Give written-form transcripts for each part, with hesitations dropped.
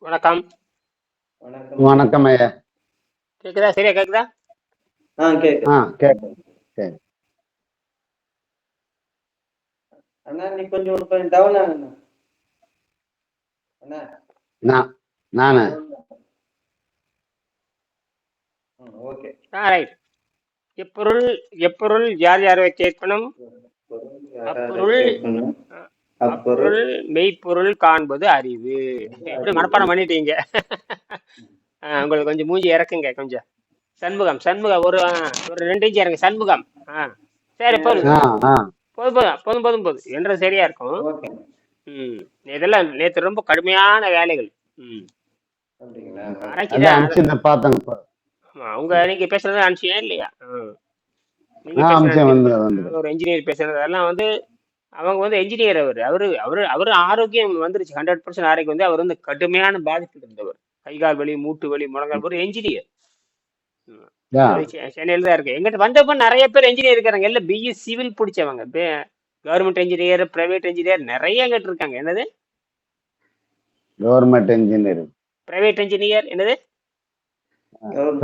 வணக்கம். வணக்கம் ஐயா. வணக்கம் ஐயா. கேக்குதா? சரியா கேக்குதா? கேக்குது. கேட்குது. சரி. அண்ணா நீ கொஞ்சம் டவுன் ஆகுண்ணா. அண்ணா நான் நானு ஓகே. ரைட். எப்பொருள் எப்பொருள் யார் யாரை கேட்கணும்? அப்பொருள் கேட்கணும். அப்பொருள் அப்பொருள் மெய்ப்பொருள் காண்பது அறிவு. எப்படி மனப்பாடம் பண்ணிட்டீங்க? உங்களுக்கு கொஞ்சம் மூஞ்சி இறக்குங்க கொஞ்சம். சண்முகம் சண்முகம் ஒரு 2 இன்ச் இறங்க சண்முகம். சரி போதும் ஆ ஆ போதும் போதும் போதும் போதும் போதும் என்ற சரியா இருக்கும். ஓகே. இதெல்லாம் நேற்று ரொம்ப கடுமையான வேலைகள். அப்படிங்களா? அரைக்குதா? அதான் அனுப்பிச்சு பார்த்தேங்க. நீங்க பேசுறது அனுப்பிச்சியா இல்லையா? நீங்க அனுப்பிச்சேன் பேசுறது வந்து ஒரு என்ஜினியர் பேசுறது அதெல்லாம் வந்து அவங்க வந்து என்ஜினியர். அவரு ஆரோக்கியம் வந்துருச்சு. 100% ஆரோக்கியம் வந்து அவர் வந்து கடுமையான பாதிப்பு இருந்தவர். கைகால் வலி, மூட்டு வலி, முழங்கால் ஒரு என்ஜினியர். சென்னையில தான் இருக்கு. எங்கிட்ட வந்தப்ப நிறைய பேர் என்ஜினியர் இருக்காங்க. எல்லாம் பிஇ சிவில் பிடிச்சவங்க. கவர்மெண்ட் என்ஜினியர், பிரைவேட் என்ஜினியர் நிறைய எங்கிட்ட இருக்காங்க. என்னது கவர்மெண்ட் இன்ஜினியர், பிரைவேட் என்ஜினியர், என்னது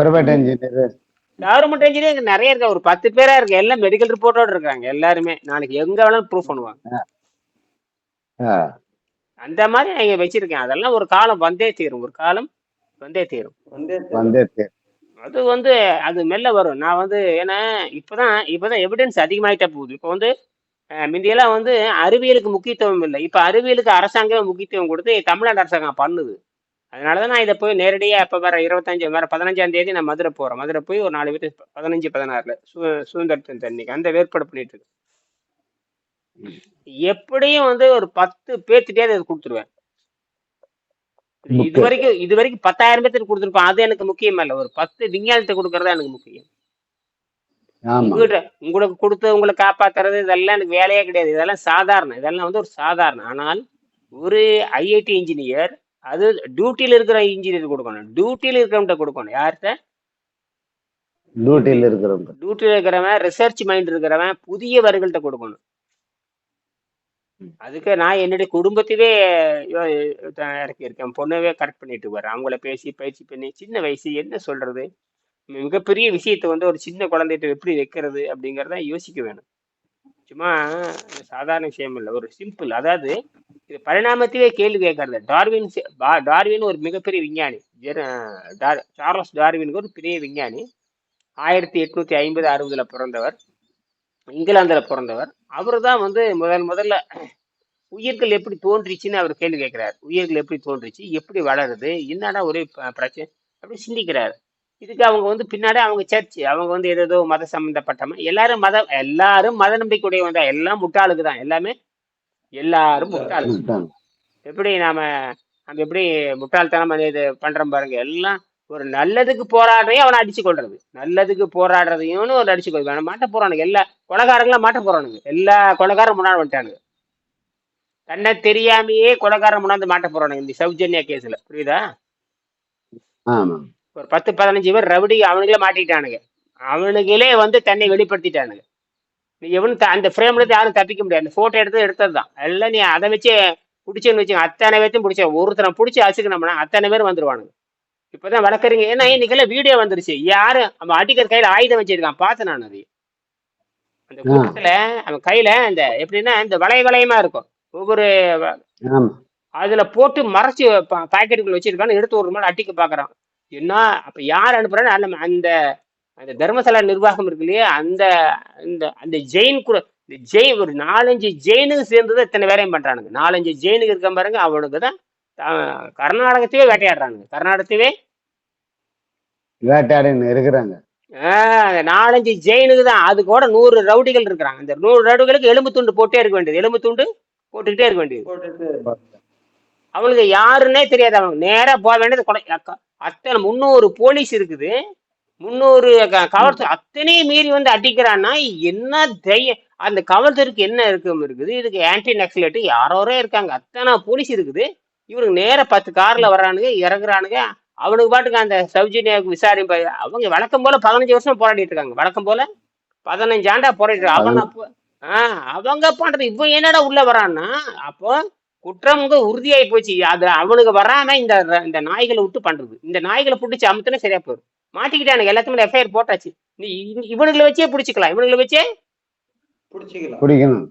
பிரைவேட் இன்ஜினியர், கவர்மெண்ட் என்ஜினியர் நிறைய இருக்கா. ஒரு 10 பேரா இருக்கு. எல்லாம் மெடிக்கல் ரிப்போர்ட்டோட இருக்காங்க. எல்லாருமே நாளைக்கு எங்க வேணாலும் ப்ரூவ் பண்ணுவாங்க. அந்த மாதிரி நான் இங்க வச்சிருக்கேன். அதெல்லாம் ஒரு காலம் வந்தே தீரும். ஒரு காலம் வந்தே தீரும். அது வந்து அது மெல்ல வரும். நான் வந்து ஏன்னா இப்பதான் எவிடன்ஸ் அதிகமாயிட்டா போகுது. இப்போ வந்து முந்தியெல்லாம் வந்து அறிவியலுக்கு முக்கியத்துவம் இல்லை. இப்ப அறிவியலுக்கு அரசாங்கமே முக்கியத்துவம் கொடுத்து தமிழ்நாடு அரசாங்கம் பண்ணுது. அதனாலதான் நான் இதை போய் நேரடியா இப்ப வேற 15ஆம் தேதி நான் மதுரை போறேன். மதுரை போய் ஒரு 4 பேர் 15, 16 சுதந்திரத்தின் தண்ணிக்கு அந்த வேறுபாடு பண்ணிட்டு இருக்கு. எப்படியும் வந்து ஒரு 10 பேர்த்திட்டே அதை கொடுத்துருவேன். இது வரைக்கும் 10,000 பேர்த்துக்கு கொடுத்துருப்பேன். அது எனக்கு முக்கியம் இல்ல. ஒரு 10 விஞ்ஞானத்தை கொடுக்கறதா எனக்கு முக்கியம். உங்களுக்கு கொடுத்து உங்களை காப்பாத்துறது இதெல்லாம் எனக்கு வேலையே கிடையாது. இதெல்லாம் சாதாரணம். இதெல்லாம் வந்து ஒரு சாதாரணம். ஆனால் ஒரு ஐஐடி இன்ஜினியர் அது டியூட்டியில இருக்கிற இன்ஜினியர் கொடுக்கணும். டியூட்டியில இருக்கிறவங்க கொடுக்கணும். யார்கிட்ட? டியூட்டியில இருக்கிறவன், ரிசர்ச் மைண்ட் இருக்கிறவன், புதியவர்கள்ட்ட கொடுக்கணும். அதுக்கு நான் என்னுடைய குடும்பத்தையே இறக்கி இருக்கேன். பொண்ணவே கரெக்ட் பண்ணிட்டு வரேன். அவங்கள பேசி பயிற்சி பண்ணி சின்ன வயசு என்ன சொல்றது, மிகப்பெரிய விஷயத்த வந்து ஒரு சின்ன குழந்தைகிட்ட எப்படி வைக்கிறது அப்படிங்கிறத யோசிக்க வேணும். சும்மா சாதாரண விஷயம் இல்லை. ஒரு சிம்பிள், அதாவது இது பரிணாமத்தையே கேள்வி கேட்கறது. டார்வின் ஒரு மிகப்பெரிய விஞ்ஞானி. சார்லஸ் டார்வினுக்கு ஒரு பெரிய விஞ்ஞானி. 1850, 60 பிறந்தவர். இங்கிலாந்துல பிறந்தவர். அவரு தான் வந்து முதல்ல உயிர்கள் எப்படி தோன்றிச்சுன்னு அவர் கேள்வி கேட்கிறார். உயிர்கள் எப்படி தோன்றிச்சு, எப்படி வளருது, என்னடா ஒரே பிரச்சனை அப்படி சிந்திக்கிறார். இதுக்கு அவங்க வந்து பின்னாடி அவங்க சர்ச், அவங்க வந்து ஏதோ மத சம்பந்தப்பட்டமா எல்லாரும் மத நம்பிக்கையுடைய வந்தா எல்லாம் முட்டாளுக்கு தான். எல்லாரும் முட்டாளுக்கு. எப்படி நாம எப்படி முட்டாள்தனம் இது பண்றோம் பாருங்க. எல்லாம் ஒரு நல்லதுக்கு போராடுறதையும் அவனை அடிச்சு கொள்றது, நல்லதுக்கு போராடுறதையும் ஒரு அடிச்சு கொள்வான். மாட்ட போறானுங்க. எல்லா கொலைகாரங்களாம் மாட்ட போறானுங்க. எல்லா கொலைகாரம் முன்னாடி வந்துட்டானுங்க. தன்னை தெரியாமையே கொலைகாரம் முன்னாந்து மாட்ட போறானுங்க இந்த சௌஜன்யா கேஸ்ல. புரியுதா? ஒரு 10, 15 பேர் ரவுடி அவனுங்களே மாட்டிக்கிட்டானுங்க. அவனுங்களே வந்து தன்னை வெளிப்படுத்திட்டானுங்க. நீ அந்த ஃப்ரேம்ல இருந்து யாரும் தப்பிக்க முடியாது. அந்த போட்டோ எடுத்ததுதான் எல்லாம். நீ அதை வச்சு பிடிச்சேன்னு வச்சுங்க, அத்தனை பேர்த்தையும் பிடிச்ச ஒருத்தனை பிடிச்சி அசுக்கணும்னா அத்தனை பேர் வந்துருவானுங்க. இப்பதான் வளர்க்குறீங்க. ஏன்னா இன்னைக்கெல்லாம் வீடியோ வந்துருச்சு. யாரு அவன் அடிக்கிற கையில ஆயுதம் வச்சிருக்கான் பார்த்தேன் நான். அது அந்த கூட்டத்துல அவன் கையில இந்த எப்படின்னா இந்த வளையமா இருக்கும். ஒவ்வொரு அதுல போட்டு மறைச்சு பாக்கெட்டுக்குள்ள வச்சிருக்கான்னு எடுத்து ஒரு நாள் அட்டிக்க பாக்குறான். என்ன அப்ப யார் அனுப்புறான்னு அந்த அந்த தர்மசாலா நிர்வாகம் இருக்கு இல்லையா, அந்த அந்த ஜெயின் கூட ஒரு 4-5 ஜெயினுக்கு சேர்ந்துதான் இத்தனை வேலையும் பண்றானுங்க. 4-5 ஜெயினுக்கு இருக்க பாருங்க. அவனுக்கு தான் கர்நாடகத்தையே வேட்டையாடுறானுங்க. கர்நாடகத்தையே வேட்டையாடின்னு இருக்கிறாங்க. 4-5 ஜெயினுக்கு தான். அது கூட 100 ரவுடிகள் இருக்கிறாங்க. அந்த 100 ரவுடிகளுக்கு எலும்பு துண்டு போட்டே இருக்க வேண்டியது. எலும்பு துண்டு போட்டுக்கிட்டே இருக்க வேண்டியது. அவனுக்கு யாருன்னே தெரியாது. அவங்க நேரா போக வேண்டியது. அத்தனை 300 போலீஸ் இருக்குது, 300 காவல்துறை அத்தனையும் மீறி வந்து அடிக்கிறான்னா என்ன தைரியம்? அந்த காவல்துறைக்கு என்ன இருக்குது? இதுக்கு ஆன்டி நக்சலைட் யாரோ இருக்காங்க. அத்தனை போலீஸ் இருக்குது. இவருக்கு நேர 10 கார்ல வர்றானுங்க, இறங்குறானுங்க. அவனுக்கு பாட்டுக்கு அந்த சௌஜன்யாவுக்கு விசாரிப்பா. அவங்க வழக்கம் போல 15 வருஷம் போராடிட்டு இருக்காங்க. வழக்கம் போல 15 ஆண்டா போராடிட்டு அவங்க பண்றது. இவன் என்னடா உள்ள வரான்னா, அப்போ குற்றம் உறுதியாகி போச்சு. அது அவனுக்கு வராம இந்த இந்த நாய்களை விட்டு பண்றது. இந்த நாய்களை பிடிச்சி அமுத்துனா சரியா போயிடும். மாட்டிக்கிட்டானுங்க, எல்லாத்துக்கும் எஃப்ஐஆர் போட்டாச்சு. நீ இவனுங்களை வச்சே பிடிச்சிக்கலாம், இவனுங்களை வச்சே பிடிச்சிக்கலாம். பிடிக்கணும்.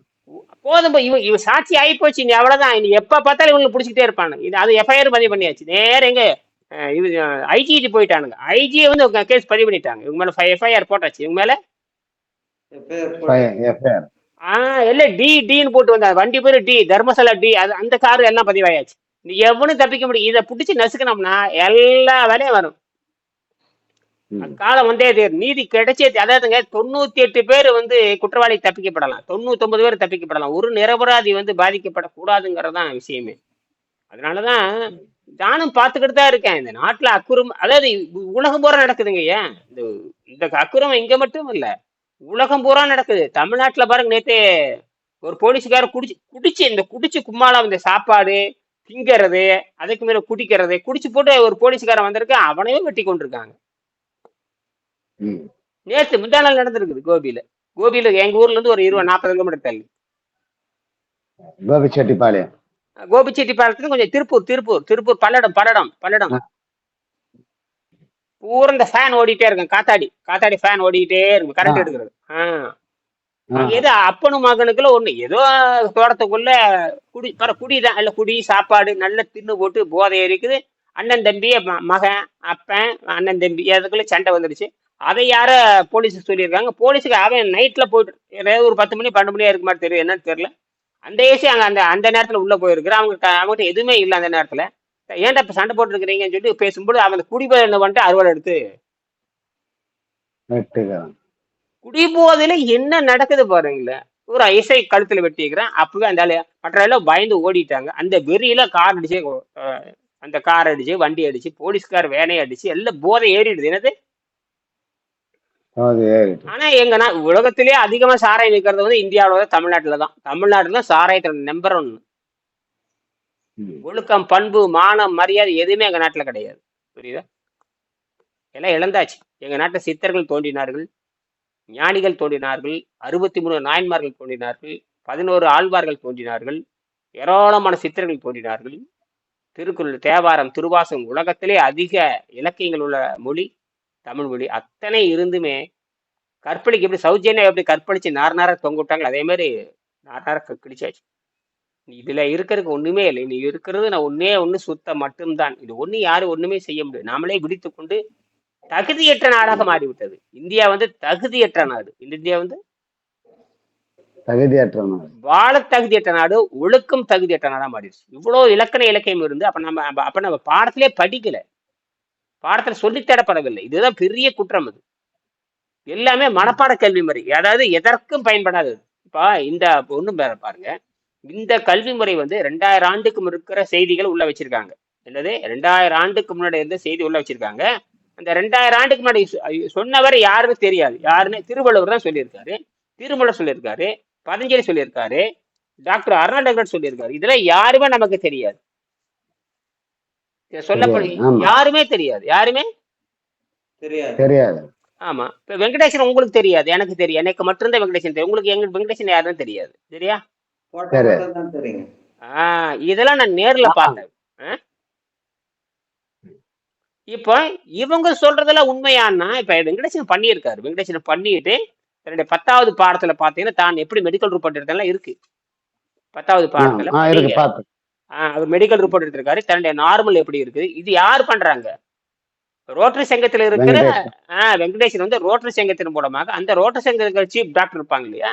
போதும். இவன் சாட்சி ஆகி போச்சு. நீ அவ்வளவுதான். நீ எப்ப பார்த்தாலும் இவங்களை பிடிச்சிக்கிட்டே இருப்பானு. இது அது எஃப்ஐஆர் பதிவு பண்ணியாச்சு. நேரம் எங்க இது ஐஜிடி போயிட்டானுங்க. ஐஜியை வந்து கேஸ் பதிவு பண்ணிட்டாங்க. இவங்க மேல எஃப்ஐஆர் போட்டாச்சு. இவங்க மேல எஃப்ஐஆர். எல்லாம் டின்னு போட்டு வந்தா. வண்டி பேரு டி, தர்மசாலா டி. அது அந்த காரு எல்லாம் பதிவாயாச்சு. நீ எவனும் தப்பிக்க முடியும். இதை பிடிச்சி நசுக்கணும்னா எல்லா வேலையும் வரும். காலம் வந்தே தீரும். நீதி கிடைச்சே அதாவதுங்க 98 பேர் வந்து குற்றவாளி தப்பிக்கப்படலாம், 99 பேர் தப்பிக்கப்படலாம். ஒரு நிரபராதி வந்து பாதிக்கப்படக்கூடாதுங்கிறதான் விஷயமே. அதனாலதான் நானும் பார்த்துக்கிட்டு தான் இருக்கேன். இந்த நாட்டுல அக்குறம், அதாவது உலகம் பூரா நடக்குதுங்க. ஏன் இந்த அக்குறம் இங்க மட்டும் இல்ல, உலகம் பூரா நடக்குது. தமிழ்நாட்டுல பாருங்க, நேத்து ஒரு போலீஸ்கார குடிச்சு இந்த குடிச்சு கும்மாளம் இந்த சாப்பாடு திங்கிறது, அதுக்கு மேல குடிக்கிறது, குடிச்சு போட்டு ஒரு போலீஸ்காரன் வந்திருக்கு, அவனையும் வெட்டி கொண்டிருக்காங்க. நேத்து முந்தா நாள் நடந்திருக்குது கோபியில. எங்க ஊர்ல இருந்து ஒரு 20-40 கிலோமீட்டர் தள்ளி கோபிச்செட்டிப்பாளையம். கோபிச்செட்டிப்பாளையத்துல கொஞ்சம் திருப்பூர் பல்லடம் பூரா இந்த ஃபேன் ஓடிட்டே இருக்கும். காத்தாடி ஃபேன் ஓடிக்கிட்டே இருக்கும், கரண்ட் எடுக்கிறது. ஏதோ அப்பனும் மகனுக்குள்ள ஒண்ணு, ஏதோ தோட்டத்துக்குள்ள குடிதான், இல்ல குடி சாப்பாடு நல்ல தின்னு போட்டு போதை இருக்குது. அண்ணன் தம்பி மகன் அப்பன் அண்ணன் தம்பி அதுக்குள்ள சண்டை வந்துடுச்சு. அதை யார போலீஸுக்கு சொல்லியிருக்காங்க. போலீஸுக்கு அவன் நைட்ல போயிட்டு ஏதாவது ஒரு 10 மணி 12 மணியா இருக்கு மாதிரி தெரியும், என்னன்னு தெரியல. அந்த ஏசி அங்க அந்த நேரத்துல உள்ள போயிருக்கிறான். அவங்ககிட்ட எதுவுமே இல்லை அந்த நேரத்துல. ஏன்டா இப்ப சண்டை போட்டு இருக்கிறீங்கன்னு சொல்லிட்டு பேசும்போது அவன் குடிபோதை என்ன பண்ணிட்டு அறுவாள் எடுத்து குடிபோதையில என்ன நடக்குது பாருங்களேன். ஒரு ஐசை கழுத்துல வெட்டிக்கிறேன். அப்பவே அந்த மற்ற எல்லாம் பயந்து ஓடிட்டாங்க. அந்த வெறியில கார் அடிச்சு வண்டி அடிச்சு போலீஸ்கார் வேனையை அடிச்சு எல்லாம் போதை ஏறிடுது. என்னது, ஆனா எங்க உலகத்திலேயே அதிகமா சாராயம் விற்கிறது வந்து இந்தியாவில தமிழ்நாட்டுலதான். தமிழ்நாட்டுல சாராயத்தோட நம்பர் 1. ஒழுக்கம் பண்பு மானம் மரியாதை எதுவுமே எங்க நாட்டுல கிடையாது. புரியுதா? எல்லாம் இழந்தாச்சு. எங்க நாட்டுல சித்தர்கள் தோன்றினார்கள், ஞானிகள் தோன்றினார்கள், 63 நாயன்மார்கள் தோன்றினார்கள், 11 ஆழ்வார்கள் தோன்றினார்கள், ஏராளமான சித்தர்கள் தோன்றினார்கள். திருக்குறள், தேவாரம், திருவாசகம், உலகத்திலே அதிக இலக்கியங்கள் உள்ள மொழி தமிழ் மொழி. அத்தனை இருந்துமே கற்பழிக்கு எப்படி சௌஜன்யா எப்படி கற்பழிச்சு நார தொங்க விட்டாங்க, அதே மாதிரி நார கிழிச்சாச்சு. இதுல இருக்கிறதுக்கு ஒண்ணுமே இல்லை. நீ இருக்கிறது நான் ஒண்ணு சுத்தம் மட்டும்தான். இது ஒண்ணு யாரும் ஒண்ணுமே செய்ய முடியாது. நாமளே விடுத்து கொண்டு தகுதியற்ற நாடாக மாறிவிட்டது. இந்தியா வந்து தகுதியற்ற நாடு. இந்தியா வந்து தகுதியற்ற நாடு, வாழ தகுதியற்ற நாடு, ஒழுக்கம் தகுதியற்ற நாடா மாறிடுச்சு. இவ்வளவு இலக்கியம் இருந்து அப்ப நம்ம பாடத்திலே படிக்கல, பாடத்துல சொல்லித்தரப்படவில்லை. இதுதான் பெரிய குற்றம். அது எல்லாமே மனப்பாட கல்வி முறை, அதாவது எதற்கும் பயன்படாதது. இப்ப இந்த ஒண்ணும் பாருங்க, இந்த கல்வி முறை வந்து 2000 ஆண்டுக்கு இருக்கிற செய்திகள் உள்ள வச்சிருக்காங்க. என்னது, 2000 ஆண்டுக்கு முன்னாடி இருந்த செய்தி உள்ள வச்சிருக்காங்க. அந்த 2000 ஆண்டுக்கு முன்னாடி சொன்னவர் யாருன்னு தெரியாது. யாருன்னு திருவள்ளுவர் தான் சொல்லியிருக்காரு, திருமூலர் சொல்லியிருக்காரு, பதஞ்சலி சொல்லியிருக்காரு, டாக்டர் அருணாடகர் சொல்லியிருக்காரு. இதெல்லாம் யாருமே நமக்கு தெரியாது. சொல்லப்படும் யாருமே தெரியாது, யாருமே தெரியாது. ஆமா, இப்ப வெங்கடேசன் உங்களுக்கு தெரியாது, எனக்கு தெரியும். எனக்கு மட்டும்தான் வெங்கடேசன் தெரியும். உங்களுக்கு எங்க வெங்கடேசன் யாருன்னு தெரியாது. சரியா? இதெல்லாம் நான் நேர்ல பார்த்தேன். இப்போ இவங்க சொல்றதெல்லாம் உண்மையானா, இப்ப வெங்கடேசன் பண்ணியிருக்காரு. வெங்கடேசன் பண்ணிட்டு தன்னுடைய 10வது பாடத்துல பாத்தீங்கன்னா தான் எப்படி மெடிக்கல் ரிப்போர்ட் எடுத்தெல்லாம் இருக்கு. 10வது பாடத்துல அவர் மெடிக்கல் ரிப்போர்ட் எடுத்திருக்காரு. தன்னுடைய நார்மல் எப்படி இருக்குது, இது யார் பண்றாங்க? ரோட்டரி சங்கத்துல இருக்கிற வெங்கடேசன் வந்து ரோட்டரி சங்கத்தின் மூலமாக, அந்த ரோட்டரி சங்கத்தில் சீஃப் டாக்டர் இருப்பாங்க இல்லையா,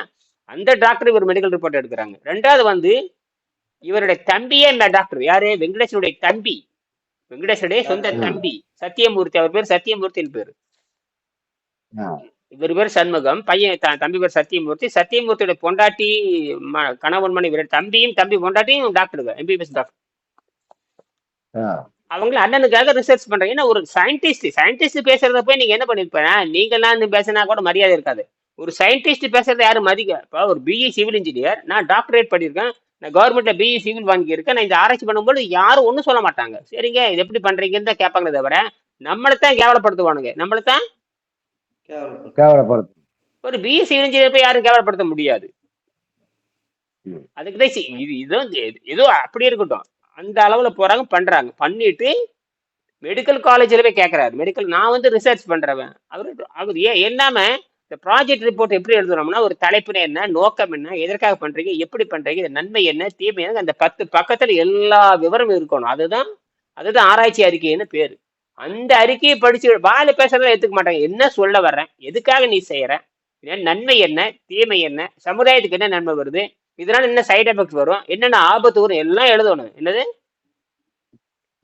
அந்த டாக்டர் இவர் மெடிக்கல் ரிப்போர்ட் எடுக்கிறாங்க. 2வது வந்து இவருடைய தம்பியே டாக்டர். யாரு? வெங்கடேசனுடைய தம்பி, வெங்கடேசனுடைய சொந்த தம்பி சத்தியமூர்த்தி. அவர் பேர் சத்தியமூர்த்தின்னு பேரு. இவர் பேர் சண்முகம், பையன் தம்பி பேர் சத்தியமூர்த்தி. சத்தியமூர்த்தியோட பொண்டாட்டி கணவன் மணி, இவருடைய தம்பி பொண்டாட்டியும் டாக்டர், எம்பிபிஎஸ் டாக்டர். அவங்களும் அண்ணனுக்காக ரிசர்ச் பண்றாங்க. ஏன்னா ஒரு சயின்டிஸ்ட் பேசுறத போய் நீங்க என்ன பண்ணிருப்பேன், நீங்களாம் பேசினா கூட மரியாதை இருக்காது. ஒரு சயின்டிஸ்ட் பேசுறத யாரும் மதிக்க. இப்போ ஒரு பிஇ சிவில் இன்ஜினியர், நான் டாக்டரேட் பண்ணியிருக்கேன், நான் கவர்மெண்ட்ல பிஇ சிவில் வாங்கியிருக்கேன். நான் இந்த ஆராய்ச்சி பண்ணும்போது யாரும் ஒன்றும் சொல்ல மாட்டாங்க. சரிங்க, இது எப்படி பண்றீங்கன்னு தான் கேட்பாங்களே தவிர நம்மளைத்தான் கேவலப்படுத்துவானுங்க. நம்மளைத்தான் கேவலப்படுத்து. ஒரு பிஇ சிவில் இன்ஜினியர் போய் யாரும் கேவலப்படுத்த முடியாது. ம். அதுக்குதான் இது ஏதோ அப்படி இருக்கட்டும். அந்த அளவுல போறாங்க, பண்றாங்க. பண்ணிட்டு மெடிக்கல் காலேஜ்ல போய் கேட்கறாரு. நான் வந்து ரிசர்ச் பண்றவன். அவர் ஏன் என்னாம இந்த ப்ராஜெக்ட் ரிப்போர்ட் எப்படி எழுதுறோம்னா, ஒரு தலைப்பு என்ன, நோக்கம் என்ன, எதற்காக பண்றீங்க, எப்படி பண்றீங்க, இது நன்மை என்ன, தீமை என்ன, அந்த 10 பக்கத்துல எல்லா விவரமும் இருக்கணும். அதுதான் அதுதான் ஆராய்ச்சி அறிக்கைன்னு பேரு. அந்த அறிக்கையை படிச்சு வாயில பேசுறத ஏத்துக்க மாட்டாங்க. என்ன சொல்ல வர்றேன், எதுக்காக நீ செய்யற, நன்மை என்ன, தீமை என்ன, சமுதாயத்துக்கு என்ன நன்மை வருது, இதனால என்ன சைடு எஃபெக்ட் வரும், என்னென்ன ஆபத்து வரும், எல்லாம் எழுதணும். என்னது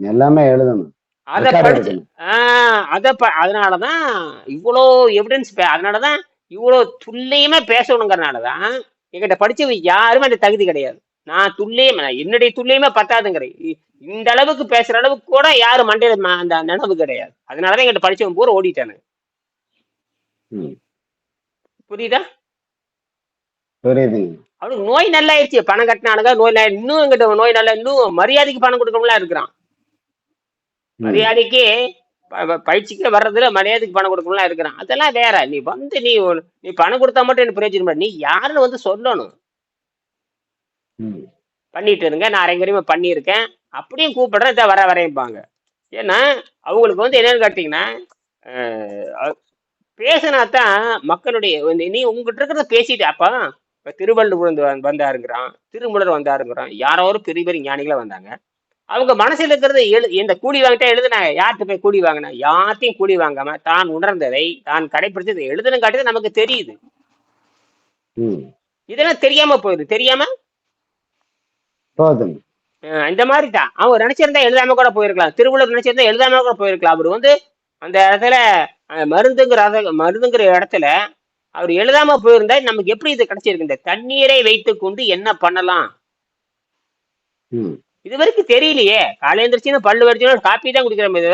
எல்லாமே எழுதணும். அதை ரெக்கார்டு படிச்சு எடுக்கணும். அதனாலதான் இவ்வளோ எவிடன்ஸ், அதனாலதான் இவ்வளோ துல்லியமா பேசணுங்கிறனாலதான் என்கிட்ட படிச்சவங்க யாருமே அந்த தகுதி கிடையாது. நான் துல்லியமா, என்னுடைய துல்லியமா பத்தாதுங்கிற இந்த அளவுக்கு பேசுற அளவுக்கு கூட யாரும் மண்டையில அந்த நினைவு கிடையாது. அதனாலதான் என்கிட்ட படிச்சவங்க பூரா ஓடிட்டானு. ம். புரியுதா? புரியுதுங்க. அவனுக்கு நோய் நல்லா ஆயிடுச்சு, பணம் கட்டினானுங்க, நோய் இன்னும் எங்கிட்ட நோய் நல்லா, இன்னும் மரியாதைக்கு பணம் கொடுக்கணும்லாம் இருக்கிறான். ம். மரியாதைக்கு பயிற்சிக்கு வர்றதுல மரியாதைக்கு பணம் கொடுக்கணும்லாம் இருக்கிறான். அதெல்லாம் வேற. நீ வந்து நீ பணம் கொடுத்தா மட்டும் எனக்கு பிரயோஜனம் இல்லை. நீ யாருன்னு வந்து சொல்லணும். ம். பண்ணிட்டு இருங்க, நான் அரங்கரியமா பண்ணியிருக்கேன், அப்படியும் கூப்பிடுறேன், இதை வரையும்பாங்க. ஏன்னா அவங்களுக்கு வந்து என்னன்னு கேட்டீங்கன்னா, பேசினாதான் மக்களுடைய நீ உங்ககிட்ட இருக்கிறத பேசிட்டு. அப்ப இப்ப திருவள்ளுவர் வந்தாருங்கிறான், திருமூலர் வந்தாருங்கிறான், யாரோ ஒரு பெரிய பெரிய ஞானிகளா வந்தாங்க. அவங்க மனசுல இருக்கிறத இந்த கூலி வாங்கிட்டா எழுதுனாங்க. யார்கிட்ட போய் கூலி வாங்கினா? யார்ட்டையும் கூலி வாங்காம தான் உணர்ந்ததை தான் கடைபிடிச்சதை எழுதுன்னு காட்டுறது நமக்கு தெரியுது. ம். இதெல்லாம் தெரியாம போயிடுது. தெரியாம போதும். இந்த மாதிரி தான் அவங்க நினைச்சிருந்தா எழுதாம கூட போயிருக்கலாம். திருவள்ளுவர் நினைச்சிருந்தா எழுதாம கூட போயிருக்கலாம். அவர் வந்து அந்த இடத்துல மருந்துங்கிற இடத்துல அவர் எழுதாம போயிருந்தா நமக்கு எப்படி இது கிடைச்சிருக்கு? இந்த தண்ணீரை வைத்துக் கொண்டு என்ன பண்ணலாம், ம். இது வரைக்கும் தெரியலையே. காலையில பல்லு வடிச்சோம், காப்பி தான் குடிக்கிறோம். இது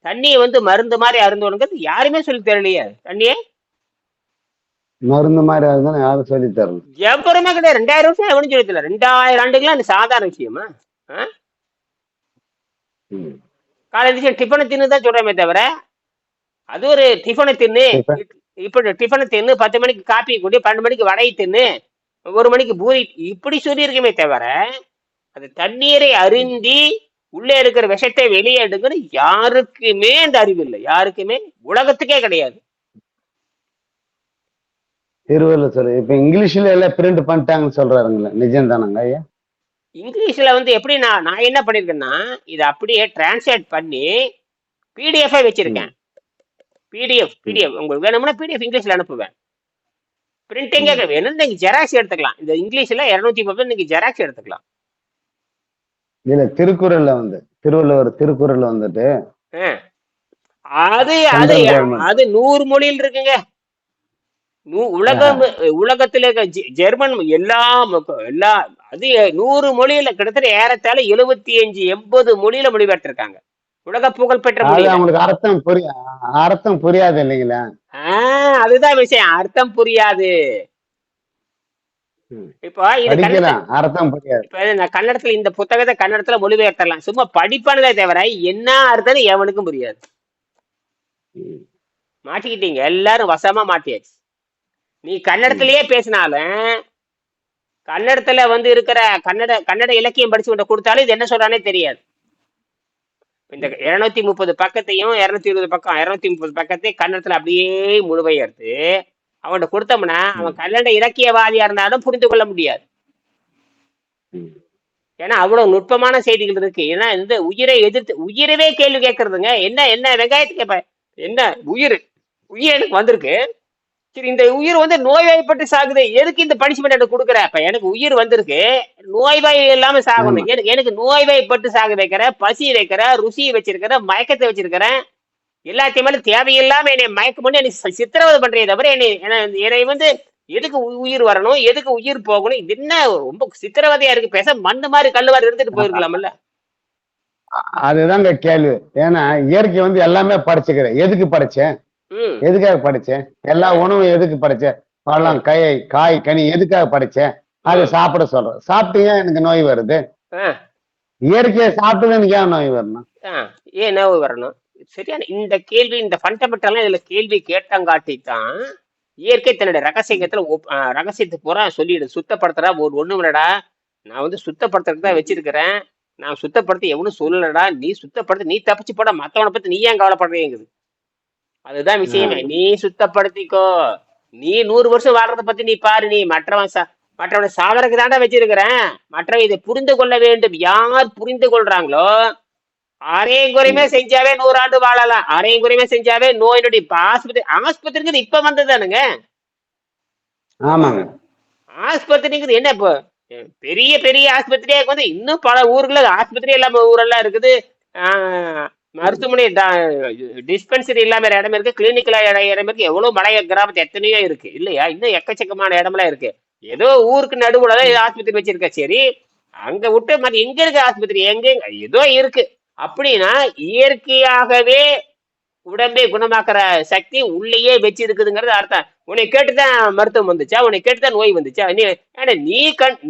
தண்ணியை வந்து மருந்து மாதிரி அருந்தோணுங்கிறது யாருமே சொல்லி தெரியலையே. தண்ணியே மருந்து மாதிரி அதுதான் யாரும் சொல்லி தரணும். எவ்வளவுமே கிடையாது. 2000 வருஷம் எவனும் சொல்லி தரல. 2000 ஆண்டுகள்லாம் அது சாதாரண விஷயமா? ம். காலையில டிஃபனை தின்னு தான் சொல்றமே தவிர, அது ஒரு டிஃபனை தின்னு, இப்ப டிஃபனை தின்னு, 10 மணிக்கு காப்பி குடி, 12 மணிக்கு வடை தின்னு, 1 மணிக்கு பூரி, இப்படி சொல்லி இருக்கமே தவிர, அது தண்ணீரை அருந்தி உள்ளே இருக்கிற விஷத்தை வெளியே எடுக்கிற யாருக்குமே அந்த அறிவு இல்லை. யாருக்குமே, உலகத்துக்கே கிடையாது. திருவள்ளுவர் சொல்லு. இப்ப இங்கிலீஷ்ல எல்லாம் பிரிண்ட் பண்ணிட்டாங்கன்னு சொல்றாருங்களா? நிஜம் தானங்க ஐயா? இங்கிலீஷ்ல வந்து எப்படி நான் என்ன பண்ணிருக்கேன்னா, இதை அப்படியே டிரான்ஸ்லேட் பண்ணி பிடிஎஃப் வச்சிருக்கேன். பிடிஎஃப் உங்களுக்கு வேணும்னா பிடிஎஃப் இங்கிலீஷ்ல அனுப்புவேன். பிரிண்டிங்க வேணும், நீங்க ஜெராக்ஸ் எடுத்துக்கலாம். இந்த இங்கிலீஷ்ல 230 நீங்க ஜெராக்ஸ் எடுத்துக்கலாம். இல்ல திருக்குறள்ல வந்து திருவள்ளுவர் திருக்குறள்ல வந்துட்டு அது அது அது 100 மொழியில் இருக்குங்க. உலகத்துல ஜெர்மன் எல்லா அது 100 மொழியில கிட்டத்தட்ட ஏறத்தாழ 75-80 மொழியில மொழிபெயர்த்திருக்காங்க. உலக புகழ் பெற்ற மொழி. அவங்களுக்கு அர்த்தம் புரியாது இல்லைங்களா? அதுதான் விஷயம், அர்த்தம் புரியாது. இப்போ இது அர்த்தம் புரியாது. இப்ப நான் கன்னடத்துல இந்த புத்தகத்தை கன்னடத்துல மொழிபெயர்த்தலாம், சும்மா படிப்பானதே தவிர என்ன அர்த்தம் எவனுக்கும் புரியாது. மாட்டிக்கிட்டீங்க, எல்லாரும் வசமா மாட்டியாச்சு. நீ கன்னடத்திலேயே பேசினாலும், கன்னடத்துல வந்து இருக்கிற கன்னட இலக்கியம் படிச்சு கொண்டு கொடுத்தாலும் இது என்ன சொல்றானே தெரியாது. இந்த 230 பக்கத்தையும் 220 பக்கம் 230 பக்கத்தையும் கன்னடத்துல அப்படியே மொழிபெயர்த்து அவன்கிட்ட கொடுத்தோம்னா, அவன் கன்னட இலக்கியவாதியா இருந்தாலும் புரிந்து கொள்ள முடியாது. ஏன்னா அவ்வளவு நுட்பமான செய்திகள் இருக்கு. ஏன்னா இந்த உயிரை எதிர்த்து உயிரவே கேள்வி கேட்கறதுங்க. என்ன வெங்காயத்துக்கு என்ன உயிர் எனக்கு வந்திருக்கு, சரி இந்த உயிர் வந்து நோய்வாய்ப்பட்டு சாகுது, எதுக்கு இந்த பனிஷ்மெண்ட் எனக்கு கொடுக்குற? அப்ப எனக்கு உயிர் வந்திருக்கு, நோய்வாய் இல்லாம சாகணும். எனக்கு நோய்வாய்ப்பட்டு சாக வைக்கிற, பசி வைக்கிற, ருசியை வச்சிருக்கிற, மயக்கத்தை வச்சிருக்கிற, எல்லாத்தையும் மேல தேவையில்லாம என்னை மயக்கம் பண்ணி எனக்கு சித்திரவதை பண்றே தவிர என்னை வந்து எதுக்கு உயிர் வரணும், எதுக்கு உயிர் போகணும்? இது என்ன ரொம்ப சித்திரவதையா இருக்கு. பேச மண்ணு மாதிரி கல்லு மாதிரி இருந்துட்டு போயிருக்கலாம்ல. அதுதாங்க கேள்வி. ஏன்னா இயற்கை வந்து எல்லாமே படைச்சுக்கிறேன். எதுக்கு படைச்சேன், எதுக்காக படிச்சேன்? எல்லா உணவும் எதுக்கு படிச்சேன்? பழம் காய் கனி எதுக்காக படிச்சேன்? அது சாப்பிட சொல்றேன். சாப்பிட்டு ஏன் எனக்கு நோய் வருது? இயற்கையை சாப்பிட்டு எனக்கு ஏன் நோய் வரணும்? ஏன் நோய் வரணும்? சரியான இந்த கேள்வி, இந்த ஃபண்டமெண்டலாம் இதுல கேள்வி கேட்டங்காட்டித்தான் இயற்கை தன்னுடைய ரகசியத்தை பூரா சொல்லிடு, சுத்தப்படுத்துறா. ஒண்ணும் இல்லடா, நான் வந்து சுத்தப்படுத்துறதுக்கு தான் வச்சிருக்கிறேன், நான் சுத்தப்படுத்தி எவனும் சொல்லலடா, நீ சுத்தப்படுத்தி நீ தப்பிச்சு போட, மத்தவனை பத்தி நீ ஏன் கவலைப்படுறீங்குது. அதுதான் விஷயமே. நீ சுத்தப்படுத்திக்கோ, நீ 100 வருஷம் வாழ்றத பத்தி நீ பாரு, நீ மற்றவனை சாவறதுக்கு தாண்டா வச்சிருக்கிறேன். மற்றவன் இதை புரிந்து கொள்ள வேண்டும். யார் புரிந்து கொள்றாங்களோ அரையும் குறையுமே செஞ்சாவே 100 ஆண்டு வாழலாம். அரையும் குறையுமே செஞ்சாவே நோயினுடைய ஆஸ்பத்திரிக்கு இப்ப வந்ததானுங்க. ஆமாங்க. ஆஸ்பத்திரிங்கிறது என்ன இப்போ பெரிய பெரிய ஆஸ்பத்திரியா வந்து இன்னும் பல ஊர்ல ஆஸ்பத்திரி இல்லாம ஊரெல்லாம் இருக்குது. மருத்துவமனை டிஸ்பென்சரி இல்லாம இடம் இருக்கு, கிளினிக்கல் இடம் இருக்கு, எவ்வளவு மலை கிராமத்து எத்தனையோ இருக்கு இல்லையா? இன்னும் எக்கச்சக்கமான இடமெல்லாம் இருக்கு. ஏதோ ஊருக்கு நடுவுல தான் ஆஸ்பத்திரி வச்சிருக்க. சரி, அங்க விட்டு மத்த எங்க இருக்கு ஆஸ்பத்திரி? எங்க ஏதோ இருக்கு. அப்படின்னா இயற்கையாகவே உடம்பை குணமாக்குற சக்தி உள்ளேயே வச்சிருக்குதுங்கிறது அர்த்தம். உன்னை கேட்டுதான் மருத்துவம் வந்துச்சா? உன்னை கேட்டுதான் நோய் வந்துச்சா?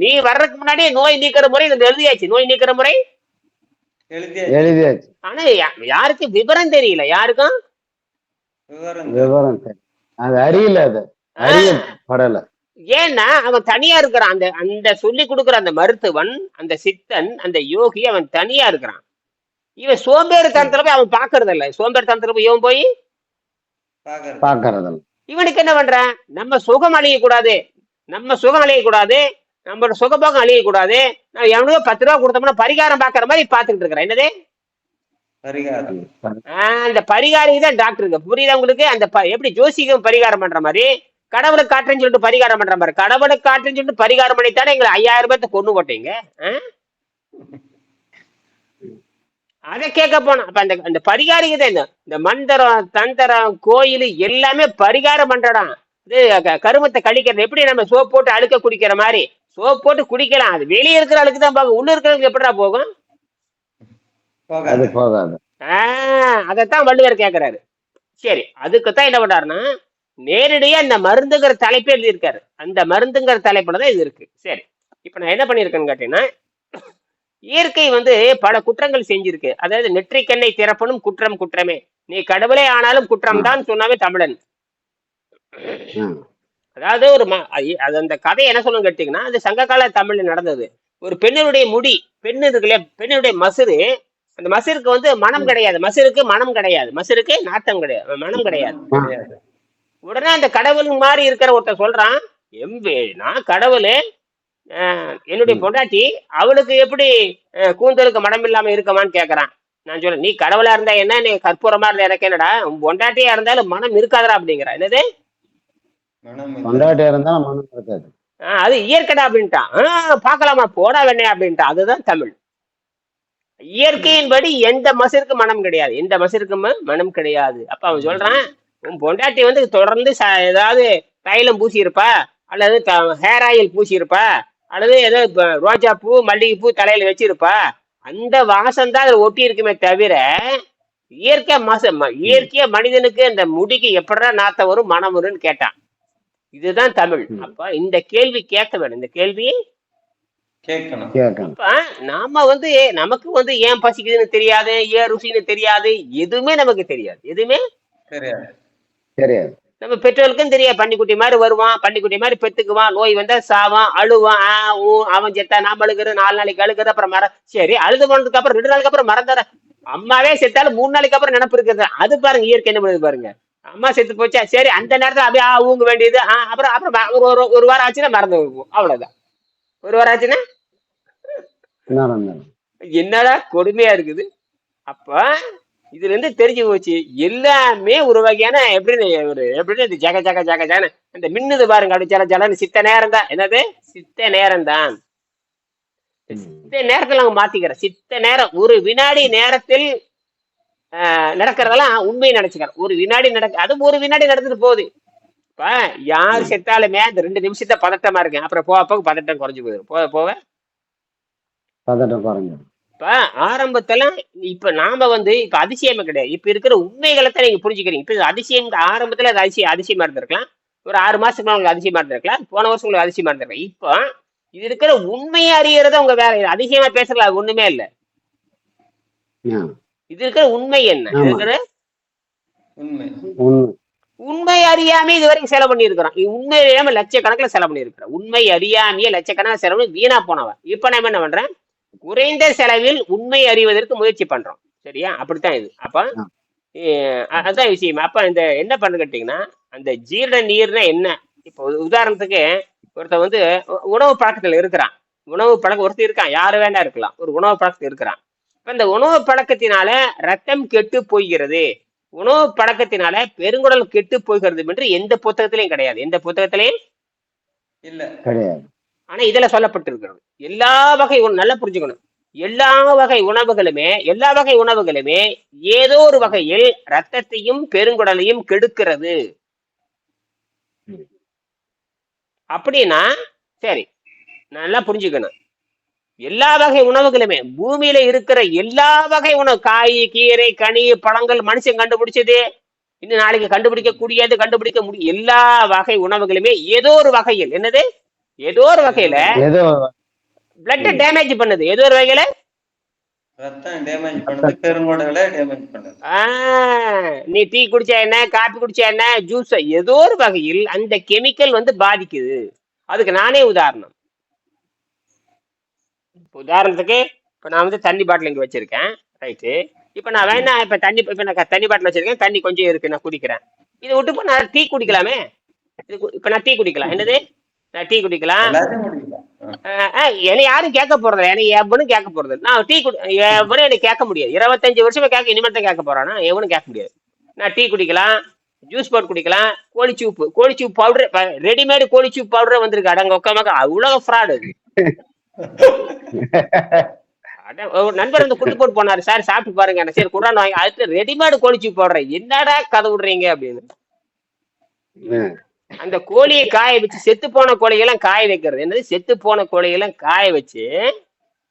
நீ வர்றதுக்கு முன்னாடியே நோய் நீக்கிற முறை எழுதியாச்சு. நோய் நீக்கிற முறை எழுதியாச்சு. ஆனா யாருக்கும் விவரம் தெரியல. யாருக்கும் விவரம் அது அறியல, அது அறியப்படல. ஏன்னா அவன் தனியா இருக்கிறான். அந்த அந்த சொல்லி கொடுக்குற அந்த மருத்துவன், அந்த சித்தன், அந்த யோகி அவன் தனியா இருக்கிறான். இவன் சோம்பேறி தனத்துல போய் அவன் பாக்குறது இல்ல. சோம்பேறி தனத்துல போய் இவன் போய் பாக்குறது. இவனுக்கு என்ன பண்றான்? நம்ம சுகம் அழியக்கூடாது, நம்ம சுகம் அழியக்கூடாது, நம்மளோட சுகபோகம் அழியக்கூடாது, நான் எவனுக்கோ 10 ரூபா கொடுத்தோம்னா பரிகாரம் பாக்குற மாதிரி பாத்துக்கிட்டு இருக்கிறேன். என்னது அந்த பரிகாரி தான் டாக்டருக்கு புரியுதா உங்களுக்கு? அந்த எப்படி ஜோசிகம் பரிகாரம் பண்ற மாதிரி கடவுளுக்கு காட்டுறேன்னு சொல்லிட்டு பரிகாரம் பண்ற மாதிரி, கடவுளுக்கு காட்டுறேன்னு சொல்லிட்டு பரிகாரம் பண்ணித்தானே எங்களை 5000 பேர்த்த கொண்டு போட்டீங்க. அதை கேட்க போனா அப்ப அந்த அந்த பரிகாரிக்கு தான் இந்த மந்திரம் தந்திரம் கோயில் எல்லாமே பரிகாரம் பண்றடாம். இது கருமத்தை கழிக்கிறது. எப்படி நம்ம சோப் போட்டு அழுக்க குடிக்கிற மாதிரி சோப் போட்டு குடிக்கலாம். அது வெளியே இருக்கிற அழுக்கு தான் போகும், உள்ள இருக்கிறதுக்கு எப்படா போகும்? அதைத்தான் வள்ளுவர் கேட்கிறாரு. சரி, அதுக்குத்தான் என்ன பண்றாருன்னா நேரடியா இந்த மருந்துங்கிற தலைப்பு எழுதியிருக்காரு. அந்த மருந்துங்கிற தலைப்புல தான் இது இருக்கு. சரி, இப்ப நான் என்ன பண்ணிருக்கேன்னு கேட்டீங்கன்னா, இயற்கை வந்து பல குற்றங்கள் செஞ்சிருக்கு. அதாவது நெற்றிக்கண்ணை திறப்பனும் குற்றம் குற்றமே, நீ கடவுளே ஆனாலும் குற்றம் தான் சொன்னாவே தமிழன். அதாவது அது அந்த கதை என்ன சொல்லணும் கேட்டீங்கன்னா, அது சங்ககால தமிழ்ல நடந்தது. ஒரு பெண்ணுடைய முடி, பெண்ணு இருக்குல்ல, பெண்ணுடைய மசுறு, அந்த மசுருக்கு வந்து மனம் கிடையாது, மசுருக்கு மனம் கிடையாது, மசுருக்கு நாட்டம் கிடையாது, மனம் கிடையாது. உடனே அந்த கடவுள் மாதிரி இருக்கிற ஒருத்தர் சொல்றான், நான் கடவுளே, என்னுடைய பொண்டாட்டி அவளுக்கு எப்படி கூந்தலுக்கு மனம் இல்லாம இருக்கமான்னு கேக்குறான். நான் சொல்ல, நீ கடவுளா இருந்தா என்ன, நீ கற்பூரமா இருந்தா எனக்கு என்னடா, பொண்டாட்டியா இருந்தாலும் மனம் இருக்காதரா அப்படிங்கிற. என்னது பொண்டாட்டியா இருந்தாலும் மனம் இருக்காது, அது இயற்கைடா அப்படின்ட்டான். பாக்கலாமா, போடா வேணே அப்படின்ட்டான். அதுதான் தமிழ். இயற்கையின்படி எந்த மசிற்கு மனம் கிடையாது, எந்த மசிற்கும் மனம் கிடையாது. அப்ப அவன் சொல்றான், உன் பொண்டாட்டி வந்து தொடர்ந்து ஏதாவது தைலம் பூசி இருப்பா, அல்லது ஹேர் ஆயில் பூசி இருப்பா, அல்லது ஏதோ ரோஜா பூ மல்லிகை பூ தலையில வச்சிருப்பா, அந்த வாசம் தான் அதுல ஒட்டி இருக்குமே தவிர இயற்கையா மனிதனுக்கு அந்த முடிக்கு எப்படா நாத்த வரும் மனம் வரும்னு கேட்டான். இதுதான் தமிழ். அப்ப இந்த கேள்வி கேட்க வேணும், இந்த கேள்வி கேட்கணும். நாம வந்து நமக்கு வந்து ஏன் பசிக்குதுன்னு தெரியாது, ஏன் ருசின்னு தெரியாது, எதுவுமே நமக்கு தெரியாது, எதுவுமே தெரியாது. நம்ம பெற்றோருக்கும் தெரியாது. பன்னிக்குட்டி மாதிரி வருவான், பன்னிக்குட்டி மாதிரி பெத்துக்குவான், நோய் வந்தா சாவான், அழுவான், அவன் செத்தா நாம அழுகுற, 4 நாளைக்கு அழுகுற, அப்புறம் சரி அழுது போனதுக்கு அப்புறம் 2 நாளைக்கு அப்புறம் மறந்துற. அம்மாவே செத்தாலும் 3 நாளைக்கு அப்புறம் நினப்பு இருக்குது. அது பாருங்க இயற்கை என்ன பண்ணுது பாருங்க. அம்மா செத்து போச்சா, சரி அந்த நேரத்துல அப்படியே ஊங்க வேண்டியது, அப்புறம் அப்புறம் ஒரு வாரம் ஆச்சுன்னா மறந்து வைப்போம், அவ்வளவுதான். ஒரு வாரம் ஆச்சுன்னா என்னடா கொடுமையா இருக்குது. அப்ப இதுல இருந்து தெரிஞ்சு போச்சு, எல்லாமே ஒரு வகையான எப்படி ஜக ஜக ஜக ஜான இந்த மின்னுது பாருங்க, அப்படி ஜல ஜலன்னு சித்த நேரம் தான். என்னது சித்த நேரம் தான். சித்த நேரத்துல நாங்க மாத்திக்கிறோம். சித்த நேரம், ஒரு வினாடி நேரத்தில் நடக்கிறதெல்லாம் உண்மையை நினைச்சுக்கிறோம். ஒரு வினாடி அது ஒரு வினாடி நடந்துட்டு போகுது. இப்ப யாரு செத்தாலுமே அந்த 2 நிமிஷத்தை பதட்டமா இருக்கேன், அப்புறம் போக பதட்டம் குறைஞ்சு போயிடும், போக பதட்டம் குறைஞ்சிடும். இப்ப ஆரம்பத்துல இப்ப நாம வந்து இப்ப அதிசயமே கிடையாது. இப்ப இருக்கிற உண்மைகளை தான் நீங்க புரிஞ்சுக்கிறீங்க. இப்ப அதிசயம் ஆரம்பத்துல அது அதிசயமா இருந்திருக்கலாம், ஒரு 6 மாசத்துக்கு உங்களுக்கு அதிசயமா இருந்திருக்கலாம், போன வருஷம் உங்களுக்கு அதிசயமா இருந்திருக்கலாம். இப்போ இது இருக்கிற உண்மையை அறியறத உங்க வேற, அதிசயமா பேசல, அது ஒண்ணுமே இல்ல. இது இருக்கிற உண்மை என்ன, இருக்கிற உண்மை அறியாம இது வரைக்கும் செலவு பண்ணியிருக்கிறோம். உண்மை அறியாம லட்சக்கணக்கில் செலவு பண்ணியிருக்கிறோம். உண்மை அறியாமையே லட்சக்கணக்கில் செலவு பண்ணி வீணா போனவன். இப்ப நம்ம என்ன பண்றேன், குறைந்த செலவில் உண்மை அறிவதற்கு முயற்சி பண்றோம். சரியா? அப்படித்தான் இது. அப்ப அதான் விஷயம். அப்ப இந்த என்ன பண்ணு கேட்டீங்கன்னா, அந்த ஜீரண நீர்னா என்ன? இப்போ உதாரணத்துக்கு ஒருத்தன் வந்து உணவு பழக்கத்துல இருக்கிறான். உணவு பழக்கம் ஒருத்தர் இருக்கான், யாரு வேணா இருக்கலாம். ஒரு உணவு பழக்கத்தில் இருக்கிறான். இப்ப இந்த உணவு பழக்கத்தினால ரத்தம் கெட்டு போகிறது, உணவு பழக்கத்தினால பெருங்குடல் கெட்டு போகிறது என்று எந்த புத்தகத்திலையும் கிடையாது. எந்த புத்தகத்திலையும் இல்ல கிடையாது. ஆனா இதுல சொல்லப்பட்டிருக்கிறது. எல்லா வகை நல்லா புரிஞ்சுக்கணும். எல்லா வகை உணவுகளுமே ஏதோ ஒரு வகையில் ரத்தத்தையும் பெருங்குடலையும் கெடுக்கிறது. அப்படின்னா சரி, நல்லா புரிஞ்சுக்கணும். எல்லா வகை உணவுகளுமே பூமியில இருக்கிற எல்லா வகை உணவு, காய், கீரை, கனி, பழங்கள், மனுஷன் கண்டுபிடிச்சது, இன்னும் நாளைக்கு கண்டுபிடிக்க முடியும், எல்லா வகை உணவுகளுமே ஏதோ ஒரு வகையில் என்னது, ஏதோ ஒரு வகையில பிளட் டேமேஜ் பண்ணுது. ஏதோ ஒரு வகையில ரத்தம் டேமேஜ் பண்ணுது, பெருங்குடலை டேமேஜ் பண்ணுது. நீ டீ குடிச்சா என்ன, காபி குடிச்சா என்ன, ஜூஸ், ஏதோ ஒரு வகையில் அந்த கெமிக்கல் வந்து பாதிக்குது. அதுக்கு நானே உதாரணம். உதாரணத்துக்கு இப்ப நான் வந்து தண்ணி பாட்டில் இங்க வச்சிருக்கேன், ரைட்டு. இப்ப நான் வேணா இப்ப தண்ணி பாட்டில் வச்சிருக்கேன், தண்ணி கொஞ்சம் இருக்கு, நான் குடிக்கிறேன். இதை விட்டு நான் டீ குடிக்கலாமே. இப்ப நான் டீ குடிக்கலாம். என்னது, நான் டீ குடிக்கலாம். என்னை யாரும் கேட்க போறது, என்னை எவனும் கேட்க போறது. நான் டீ எவனும் என்னை கேட்க முடியாது. 25 வருஷமா இனிமேல் தான் கேட்க போறானா, எவனும் கேட்க முடியாது. நான் டீ குடிக்கலாம், ஜூஸ் போட்டு குடிக்கலாம், கோழிச்சூப் பவுடர், ரெடிமேடு கோழிச்சூப் பவுடர் வந்திருக்கு. அடங்க உட்காம உலக ஃப்ராடு அது. ஒரு நண்பர் வந்து குட்டு போட்டு போனாரு, சார் சாப்பிட்டு பாருங்க. சரி குரான் வாங்கி அடுத்து ரெடிமேடு கோழிச்சூப் போடுறேன், என்னடா கதை விடுறீங்க அப்படின்னு. அந்த கோழியை காய வச்சு, செத்து போன கோழியெல்லாம் காய வைக்கிறது. என்னது, செத்து போன கோழியெல்லாம் காய வச்சு,